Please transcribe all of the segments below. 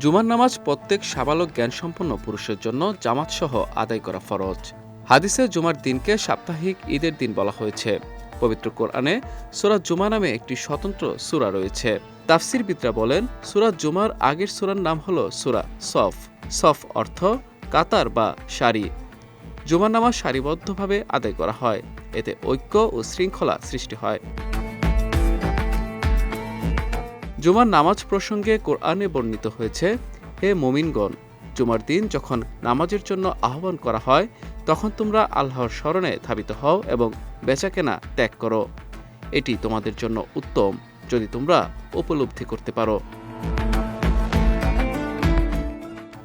জুমার নামাজ প্রত্যেক সাবালক জ্ঞানসম্পন্ন পুরুষের জন্য জামাতসহ আদায় করা ফরজ। হাদিসে জুমার দিনকে সাপ্তাহিক ঈদের দিন বলা হয়েছে। পবিত্র কোরআনে সূরা জুমা নামে একটি স্বতন্ত্র সূরা রয়েছে। তাফসীরবিদরা বলেন, সূরা জুমার আগের সূরার নাম হল সূরা সফ। সফ অর্থ কাতার বা সারি। জুমার নামাজ সারিবদ্ধভাবে আদায় করা হয়, এতে ঐক্য ও শৃঙ্খলা সৃষ্টি হয়। জুমার নামাজ প্রসঙ্গে কোরআনে বর্ণিত হয়েছে, হে মুমিনগণ, জুমার দিন যখন নামাজের জন্য আহ্বান করা হয় তখন তোমরা আল্লাহর স্মরণে ধাবিত হও এবং বেচাকেনা ত্যাগ করো। এটি তোমাদের জন্য উত্তম যদি তোমরা উপলব্ধি করতে পারো।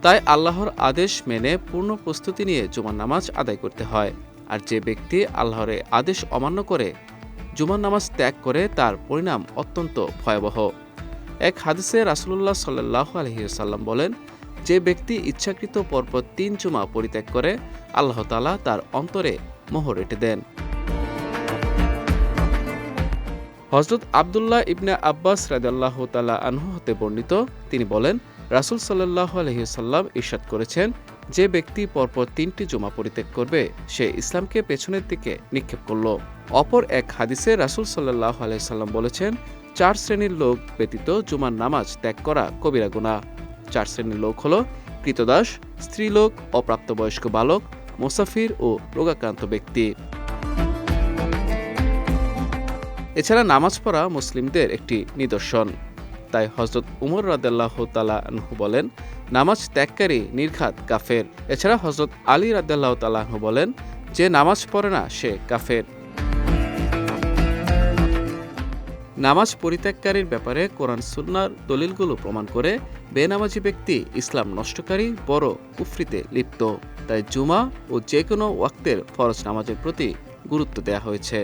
তাই আল্লাহর আদেশ মেনে পূর্ণ প্রস্তুতি নিয়ে জুমার নামাজ আদায় করতে হয়। আর যে ব্যক্তি আল্লাহর আদেশ অমান্য করে জুমার নামাজ ত্যাগ করে তার পরিণাম অত্যন্ত ভয়াবহ। এক হাদিসে রাসূলুল্লাহ সাল্লাল্লাহু আলাইহি ওয়াসাল্লাম বলেন, যে ব্যক্তি ইচ্ছাকৃত পরপর ৩ জুমা পরিত্যাগ করে আল্লাহ তাআলা তার অন্তরে মোহর এঁটে দেন। হযরত আব্দুল্লাহ ইবনে আব্বাস রাদিয়াল্লাহু তাআলা আনহু হতে বর্ণিত, তিনি বলেন, রাসূল সাল্লাল্লাহু আলাইহি ওয়াসাল্লাম ইরশাদ করেছেন, যে ব্যক্তি পরপর ৩টি জুমা পরিত্যাগ করবে সে ইসলামকে পেছনের দিকে নিক্ষেপ করল। অপর এক হাদিসে রাসূল সাল্লাল্লাহু আলাইহি ওয়াসাল্লাম বলেছেন, ৪ শ্রেণীর লোক ব্যতীত জুমার নামাজ ত্যাগ করা কবিরা গুনাহ। ৪ শ্রেণীর লোক হল ক্রীতদাস, স্ত্রীলোক, অপ্রাপ্তবয়স্ক বালক, মুসাফির ও রোগাক্রান্ত ব্যক্তি। এছাড়া নামাজ পড়া মুসলিমদের একটি নিদর্শন। তাই হযরত উমর রাদিয়াল্লাহু তাআলা আনহু বলেন, নামাজ ত্যাগকারী নির্ঘাত কাফের। এছাড়া হযরত আলী রাদিয়াল্লাহু তাআলা আনহু বলেন, যে নামাজ পড়ে না সে কাফের। নামাজ পরিত্যাগকারীর ব্যাপারে কোরআন সুন্নাহর দলিলগুলো প্রমাণ করে বেনামাজি ব্যক্তি ইসলাম নষ্টকারী, বড় কুফরিতে লিপ্ত। তাই জুমা ও যে কোনো ওয়াক্তের ফরজ নামাজের প্রতি গুরুত্ব দেওয়া হয়েছে।